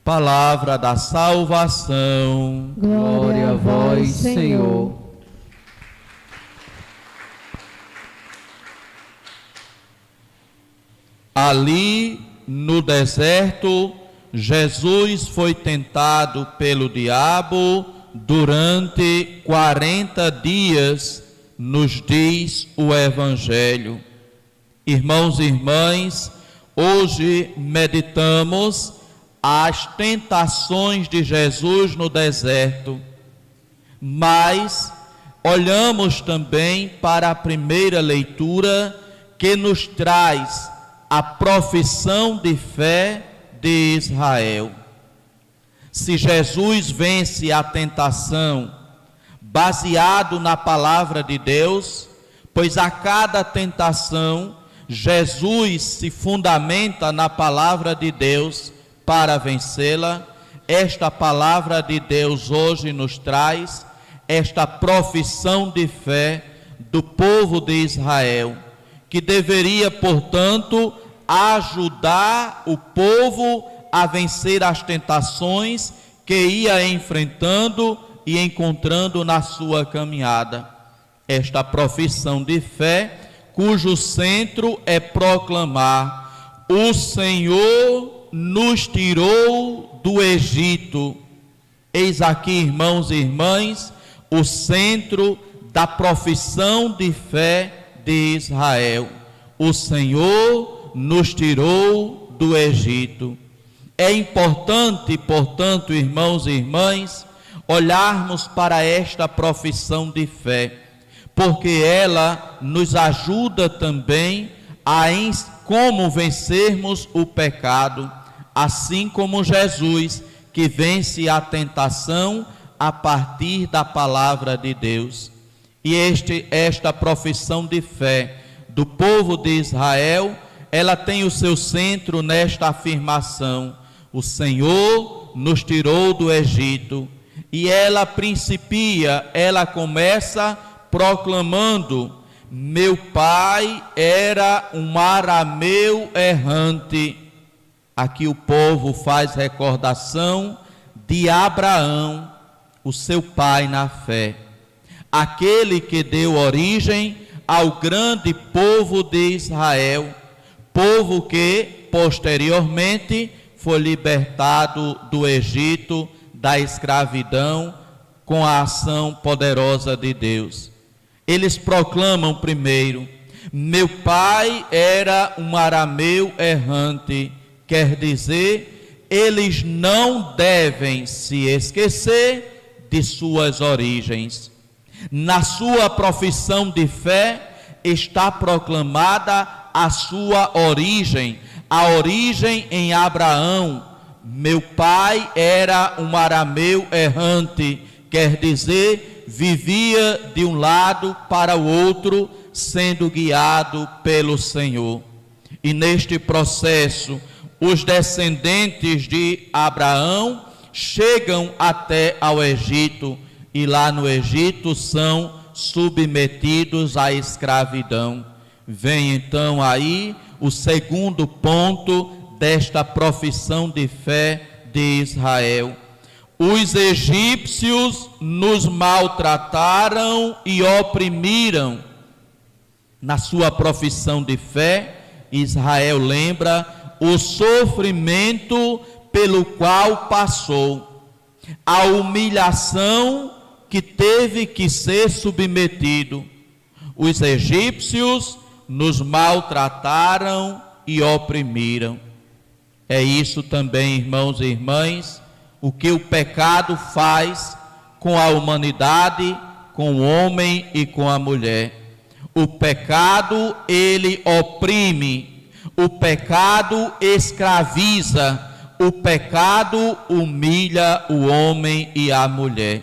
Palavra da salvação. Glória a vós, Senhor. Ali no deserto, Jesus foi tentado pelo diabo durante 40 dias, nos diz o Evangelho. Irmãos e irmãs, hoje meditamos as tentações de Jesus no deserto, mas olhamos também para a primeira leitura que nos traz a profissão de fé de Israel. Se Jesus vence a tentação baseado na palavra de Deus, pois a cada tentação Jesus se fundamenta na palavra de Deus para vencê-la. Esta palavra de Deus hoje nos traz esta profissão de fé do povo de Israel, que deveria, portanto, ajudar o povo a vencer as tentações que ia enfrentando e encontrando na sua caminhada. Esta profissão de fé, cujo centro é proclamar: o Senhor nos tirou do Egito. Eis aqui, irmãos e irmãs, o centro da profissão de fé de Israel. O Senhor nos tirou do Egito. É importante, portanto, irmãos e irmãs, olharmos para esta profissão de fé, porque ela nos ajuda também a como vencermos o pecado, assim como Jesus, que vence a tentação a partir da palavra de Deus. E esta profissão de fé do povo de Israel, ela tem o seu centro nesta afirmação: o Senhor nos tirou do Egito. E ela começa proclamando: meu pai era um arameu errante. Aqui o povo faz recordação de Abraão, o seu pai na fé, aquele que deu origem ao grande povo de Israel, povo que posteriormente foi libertado do Egito, da escravidão, com a ação poderosa de Deus. Eles proclamam primeiro: meu pai era um arameu errante. Quer dizer, eles não devem se esquecer de suas origens. Na sua profissão de fé está proclamada a sua origem, a origem em Abraão. Meu pai era um arameu errante, quer dizer, vivia de um lado para o outro, sendo guiado pelo Senhor. E neste processo, os descendentes de Abraão chegam até ao Egito, e lá no Egito são submetidos à escravidão. Vem então aí o segundo ponto desta profissão de fé de Israel: os egípcios nos maltrataram e oprimiram. Na sua profissão de fé, Israel lembra o sofrimento pelo qual passou, a humilhação que teve que ser submetido. Os egípcios nos maltrataram e oprimiram. É isso também, irmãos e irmãs, o que o pecado faz com a humanidade, com o homem e com a mulher. O pecado, ele oprime, o pecado escraviza, o pecado humilha o homem e a mulher.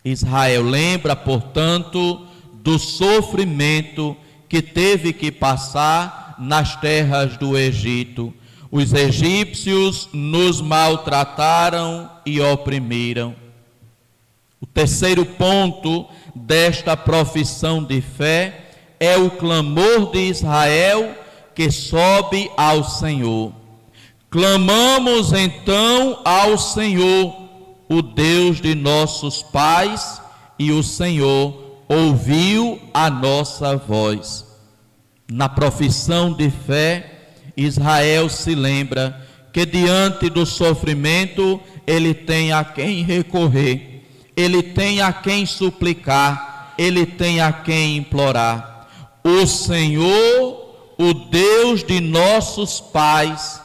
Israel lembra, portanto, do sofrimento que teve que passar nas terras do Egito. Os egípcios nos maltrataram e oprimiram. O terceiro ponto desta profissão de fé é o clamor de Israel que sobe ao Senhor. Clamamos então ao Senhor, o Deus de nossos pais, e o Senhor ouviu a nossa voz. Na profissão de fé, Israel se lembra que diante do sofrimento ele tem a quem recorrer, ele tem a quem suplicar, ele tem a quem implorar. O Senhor, o Deus de nossos pais,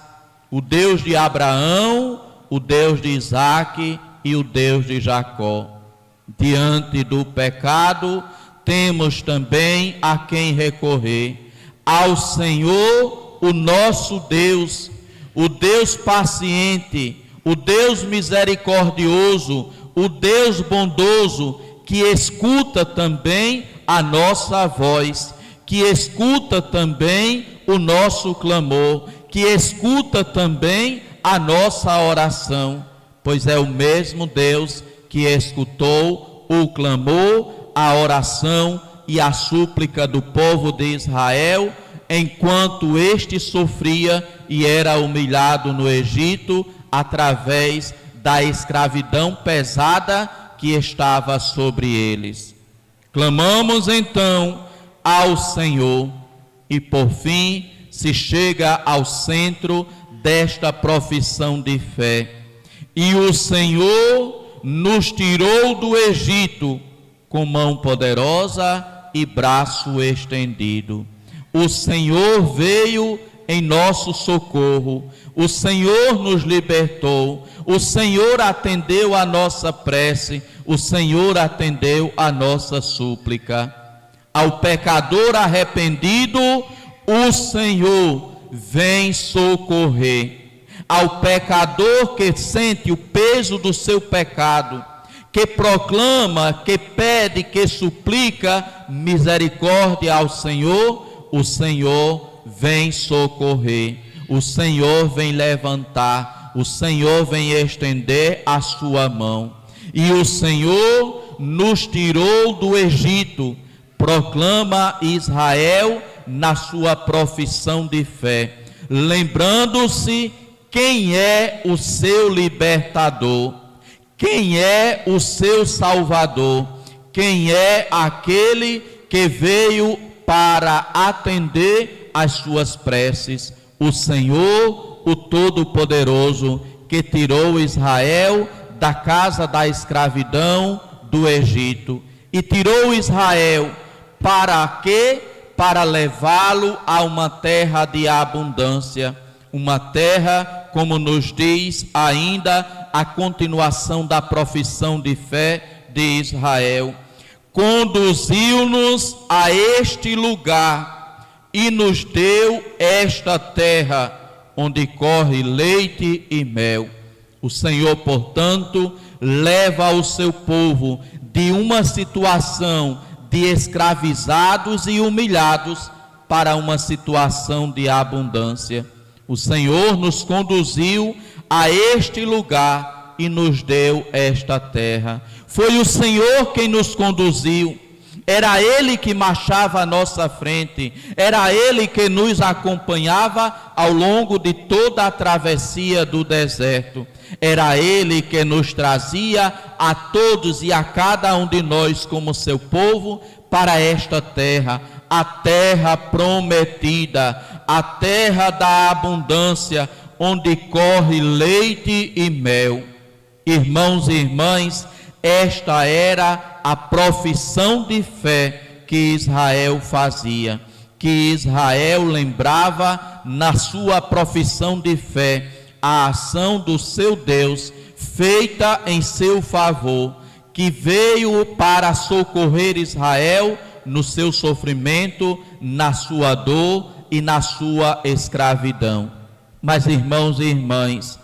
o Deus de Abraão, o Deus de Isaque e o Deus de Jacó. Diante do pecado, temos também a quem recorrer, ao Senhor, o nosso Deus, o Deus paciente, o Deus misericordioso, o Deus bondoso, que escuta também a nossa voz, que escuta também o nosso clamor, que escuta também a nossa oração, pois é o mesmo Deus que escutou o clamor, a oração e a súplica do povo de Israel, enquanto este sofria e era humilhado no Egito, através da escravidão pesada que estava sobre eles. Clamamos então ao Senhor, e por fim se chega ao centro desta profissão de fé. E o Senhor nos tirou do Egito com mão poderosa e braço estendido. O Senhor veio em nosso socorro, o Senhor nos libertou, o Senhor atendeu a nossa prece, o Senhor atendeu a nossa súplica. Ao pecador arrependido, o Senhor vem socorrer. Ao pecador que sente o peso do seu pecado, que proclama, que pede, que suplica misericórdia ao Senhor, o Senhor vem socorrer, o Senhor vem levantar, o Senhor vem estender a sua mão. E o Senhor nos tirou do Egito, proclama Israel na sua profissão de fé, lembrando-se quem é o seu libertador, quem é o seu salvador, quem é aquele que veio para atender às suas preces, o Senhor, o Todo-Poderoso, que tirou Israel da casa da escravidão do Egito, e tirou Israel para quê? Para levá-lo a uma terra de abundância, uma terra, como nos diz ainda a continuação da profissão de fé de Israel. Conduziu-nos a este lugar e nos deu esta terra, onde corre leite e mel. O Senhor, portanto, leva o seu povo de uma situação de escravizados e humilhados para uma situação de abundância. O Senhor nos conduziu a este lugar e nos deu esta terra. Foi o Senhor quem nos conduziu. Era Ele que marchava à nossa frente, era Ele que nos acompanhava ao longo de toda a travessia do deserto. Era Ele que nos trazia a todos e a cada um de nós como seu povo para esta terra, a terra prometida, a terra da abundância, onde corre leite e mel. Irmãos e irmãs, esta era a profissão de fé que Israel fazia, que Israel lembrava na sua profissão de fé, a ação do seu Deus feita em seu favor, que veio para socorrer Israel no seu sofrimento, na sua dor e na sua escravidão. Mas, irmãos e irmãs,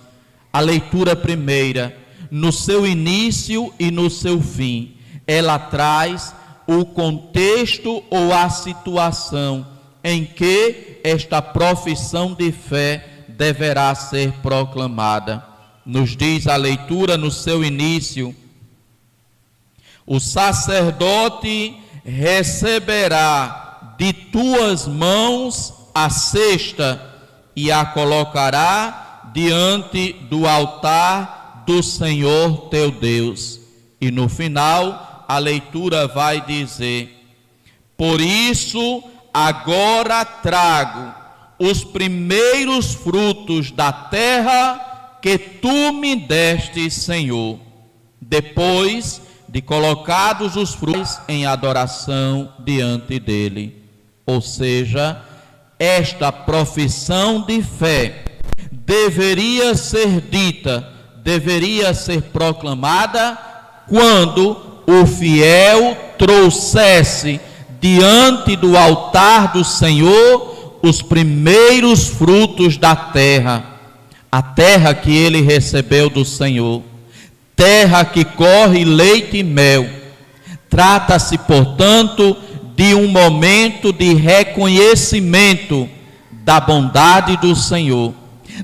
a leitura primeira, no seu início e no seu fim, ela traz o contexto ou a situação em que esta profissão de fé deverá ser proclamada. Nos diz a leitura no seu início: o sacerdote receberá de tuas mãos a cesta e a colocará diante do altar do Senhor teu Deus. E no final a leitura vai dizer: por isso agora trago os primeiros frutos da terra que tu me deste, Senhor. Depois de colocados os frutos em adoração diante dele. Ou seja, esta profissão de fé deveria ser dita, deveria ser proclamada quando o fiel trouxesse diante do altar do Senhor os primeiros frutos da terra, a terra que ele recebeu do Senhor, terra que corre leite e mel. Trata-se, portanto, de um momento de reconhecimento da bondade do Senhor,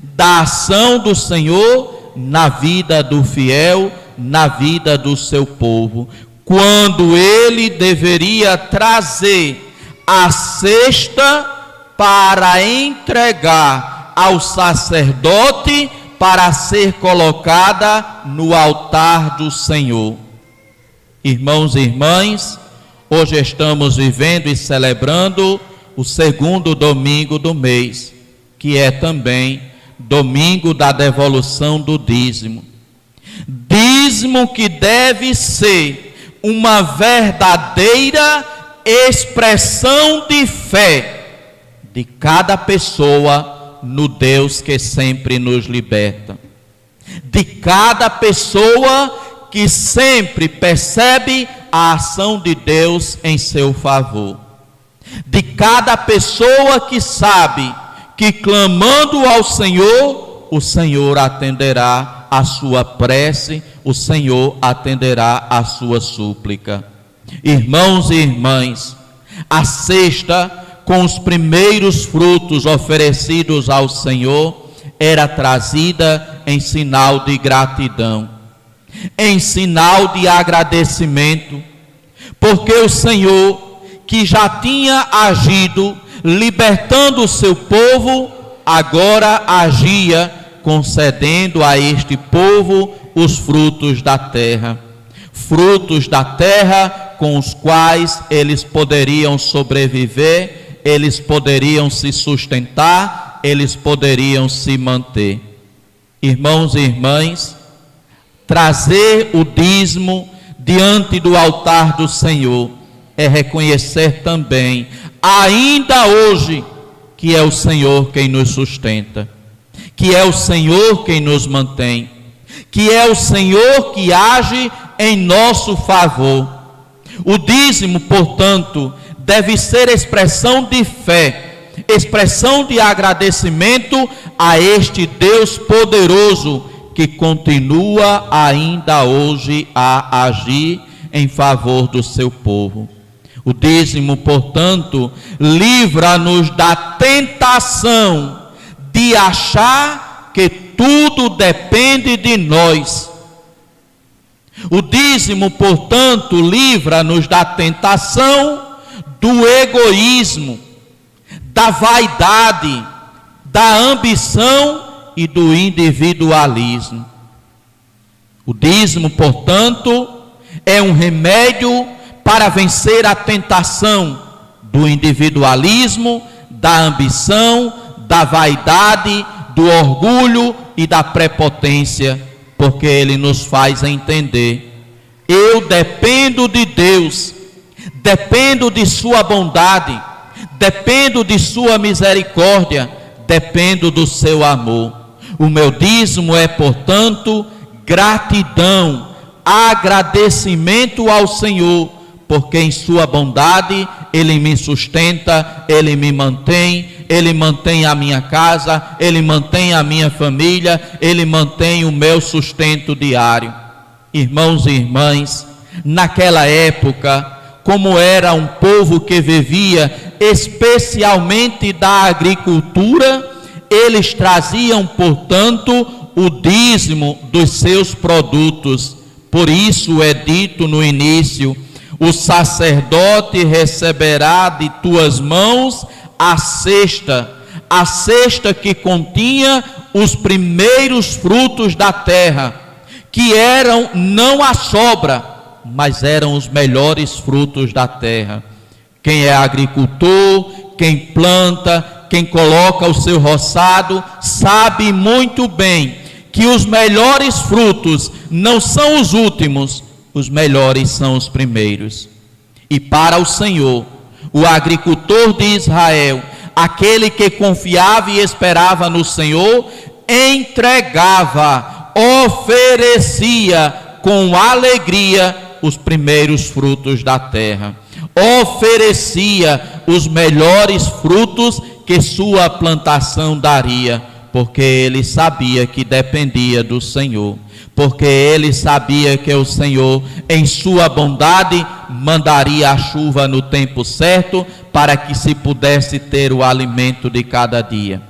da ação do Senhor na vida do fiel, na vida do seu povo, quando ele deveria trazer a cesta para entregar ao sacerdote para ser colocada no altar do Senhor. Irmãos e irmãs, hoje estamos vivendo e celebrando o segundo domingo do mês, que é também domingo da devolução do dízimo. Dízimo que deve ser uma verdadeira expressão de fé de cada pessoa no Deus que sempre nos liberta, de cada pessoa que sempre percebe a ação de Deus em seu favor, de cada pessoa que sabe que clamando ao Senhor, o Senhor atenderá a sua prece, o Senhor atenderá a sua súplica. Irmãos e irmãs, a cesta com os primeiros frutos oferecidos ao Senhor era trazida em sinal de gratidão, em sinal de agradecimento, porque o Senhor, que já tinha agido libertando o seu povo, agora agia concedendo a este povo os frutos da terra com os quais eles poderiam sobreviver, eles poderiam se sustentar, eles poderiam se manter. Irmãos e irmãs, trazer o dízimo diante do altar do Senhor é reconhecer também, ainda hoje, que é o Senhor quem nos sustenta, que é o Senhor quem nos mantém, que é o Senhor que age em nosso favor. O dízimo, portanto, deve ser expressão de fé, expressão de agradecimento a este Deus poderoso que continua ainda hoje a agir em favor do seu povo. O dízimo, portanto, livra-nos da tentação de achar que tudo depende de nós. O dízimo, portanto, livra-nos da tentação do egoísmo, da vaidade, da ambição e do individualismo. O dízimo, portanto, é um remédio para vencer a tentação do individualismo, da ambição, da vaidade, do orgulho e da prepotência, porque ele nos faz entender: eu dependo de Deus, dependo de sua bondade, dependo de sua misericórdia, dependo do seu amor. O meu dízimo é, portanto, gratidão, agradecimento ao Senhor, porque em sua bondade ele me sustenta, ele me mantém, ele mantém a minha casa, ele mantém a minha família, ele mantém o meu sustento diário. Irmãos e irmãs, naquela época, como era um povo que vivia especialmente da agricultura, eles traziam, portanto, o dízimo dos seus produtos. Por isso é dito no início: o sacerdote receberá de tuas mãos a cesta, a cesta que continha os primeiros frutos da terra, que eram não a sobra, mas eram os melhores frutos da terra. Quem é agricultor, quem planta, quem coloca o seu roçado, sabe muito bem que os melhores frutos não são os últimos, os melhores são os primeiros. E para o Senhor, o agricultor de Israel, aquele que confiava e esperava no Senhor, entregava, oferecia com alegria os primeiros frutos da terra, oferecia os melhores frutos que sua plantação daria, porque ele sabia que dependia do Senhor, porque ele sabia que o Senhor, em sua bondade, mandaria a chuva no tempo certo, para que se pudesse ter o alimento de cada dia.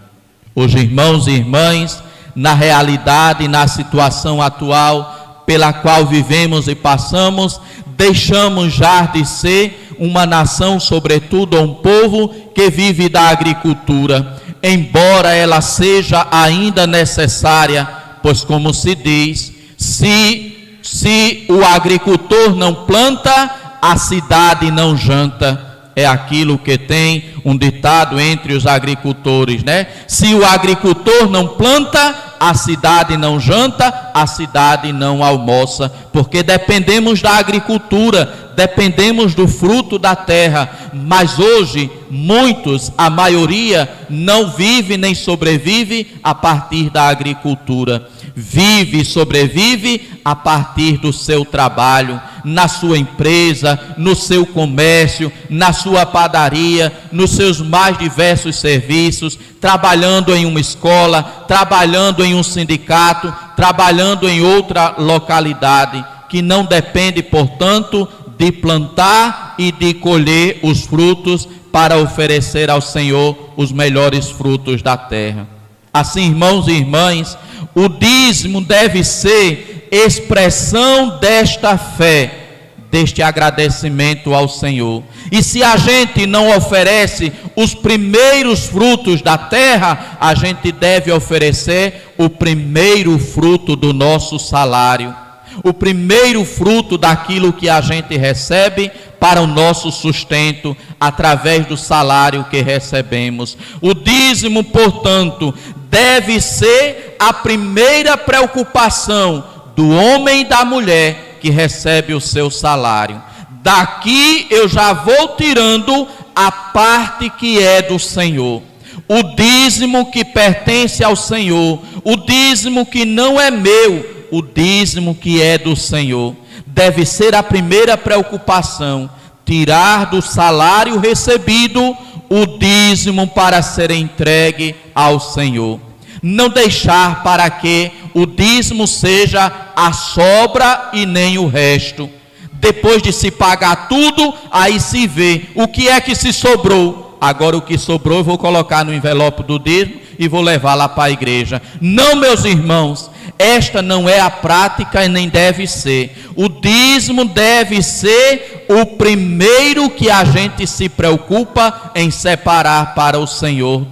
Os irmãos e irmãs, na realidade, na situação atual pela qual vivemos e passamos, deixamos já de ser uma nação, sobretudo um povo que vive da agricultura, embora ela seja ainda necessária, pois como se diz, se o agricultor não planta, a cidade não janta. É aquilo que tem um ditado entre os agricultores, né? Se o agricultor não planta, a cidade não janta, a cidade não almoça, porque dependemos da agricultura, dependemos do fruto da terra. Mas hoje, muitos, a maioria, não vive nem sobrevive a partir da agricultura. Vive e sobrevive a partir do seu trabalho, na sua empresa, no seu comércio, na sua padaria, nos seus mais diversos serviços, trabalhando em uma escola, trabalhando em um sindicato, trabalhando em outra localidade, que não depende, portanto, de plantar e de colher os frutos para oferecer ao Senhor os melhores frutos da terra. Assim, irmãos e irmãs, o dízimo deve ser expressão desta fé, deste agradecimento ao Senhor. E se a gente não oferece os primeiros frutos da terra, a gente deve oferecer o primeiro fruto do nosso salário, o primeiro fruto daquilo que a gente recebe para o nosso sustento, através do salário que recebemos. O dízimo, portanto, deve ser a primeira preocupação do homem e da mulher que recebe o seu salário. Daqui eu já vou tirando a parte que é do Senhor, o dízimo que pertence ao Senhor, o dízimo que não é meu, o dízimo que é do Senhor. Deve ser a primeira preocupação, tirar do salário recebido o dízimo para ser entregue ao Senhor. Não deixar para que o dízimo seja a sobra e nem o resto. Depois de se pagar tudo, aí se vê o que é que se sobrou. Agora o que sobrou eu vou colocar no envelope do dízimo e vou levar lá para a igreja. Não, meus irmãos, esta não é a prática e nem deve ser. O dízimo deve ser o primeiro que a gente se preocupa em separar para o Senhor,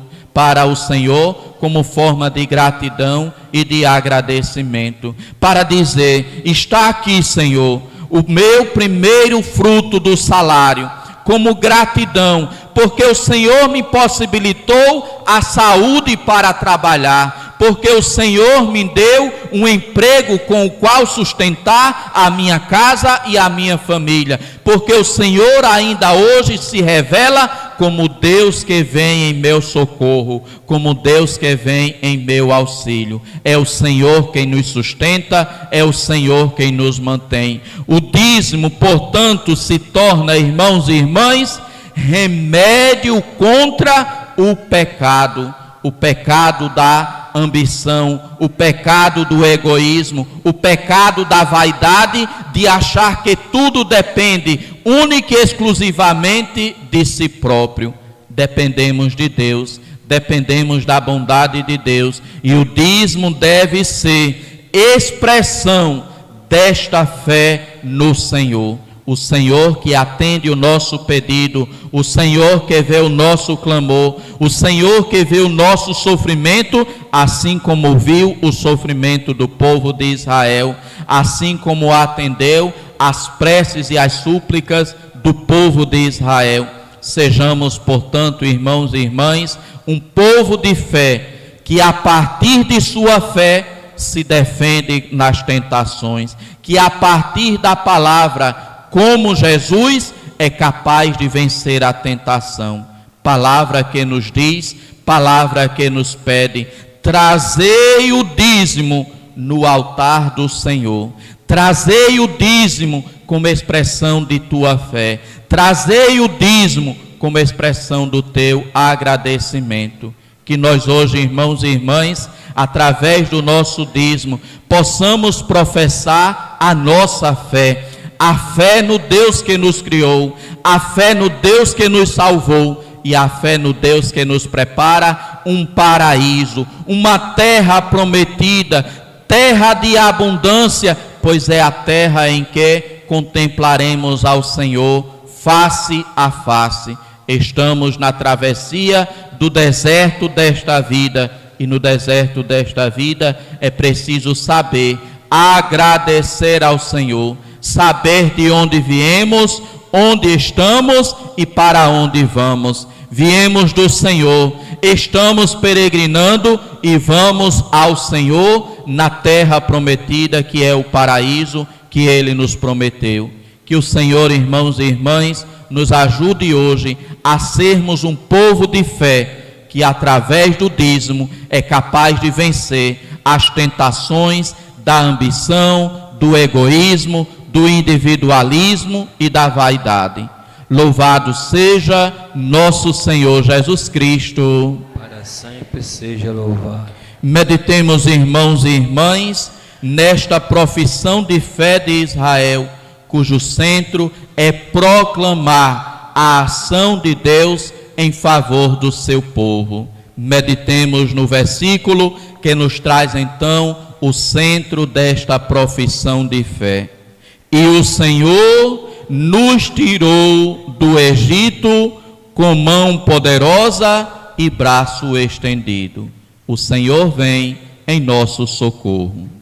como forma de gratidão e de agradecimento, para dizer: está aqui, Senhor, o meu primeiro fruto do salário, como gratidão, porque o Senhor me possibilitou a saúde para trabalhar, porque o Senhor me deu um emprego com o qual sustentar a minha casa e a minha família, porque o Senhor ainda hoje se revela como Deus que vem em meu socorro, como Deus que vem em meu auxílio. É o Senhor quem nos sustenta, é o Senhor quem nos mantém. O dízimo, portanto, se torna, irmãos e irmãs, remédio contra o pecado da ambição, o pecado do egoísmo, o pecado da vaidade, de achar que tudo depende única e exclusivamente de si próprio. Dependemos de Deus, dependemos da bondade de Deus, e o dízimo deve ser expressão desta fé no Senhor. o Senhor que atende o nosso pedido, o Senhor que vê o nosso clamor, o Senhor que vê o nosso sofrimento, assim como viu o sofrimento do povo de Israel, assim como atendeu as preces e as súplicas do povo de Israel. Sejamos, portanto, irmãos e irmãs, um povo de fé, que a partir de sua fé se defende nas tentações, que a partir da palavra, como Jesus, é capaz de vencer a tentação. Palavra que nos diz, palavra que nos pede: trazei o dízimo no altar do Senhor, trazei o dízimo como expressão de tua fé, trazei o dízimo como expressão do teu agradecimento. Que nós hoje, irmãos e irmãs, através do nosso dízimo, possamos professar a nossa fé, a fé no Deus que nos criou, a fé no Deus que nos salvou e a fé no Deus que nos prepara um paraíso, uma terra prometida, terra de abundância, pois é a terra em que contemplaremos ao Senhor face a face. Estamos na travessia do deserto desta vida, e no deserto desta vida é preciso saber agradecer ao Senhor, saber de onde viemos, onde estamos e para onde vamos. Viemos do Senhor, estamos peregrinando e vamos ao Senhor na terra prometida, que é o paraíso que Ele nos prometeu. Que o Senhor, irmãos e irmãs, nos ajude hoje a sermos um povo de fé, que através do dízimo é capaz de vencer as tentações da ambição, do egoísmo, do individualismo e da vaidade. Louvado seja nosso Senhor Jesus Cristo. Para sempre seja louvado. Meditemos, irmãos e irmãs, nesta profissão de fé de Israel, cujo centro é proclamar a ação de Deus em favor do seu povo. Meditemos no versículo que nos traz então o centro desta profissão de fé. E o Senhor nos tirou do Egito com mão poderosa e braço estendido. O Senhor vem em nosso socorro.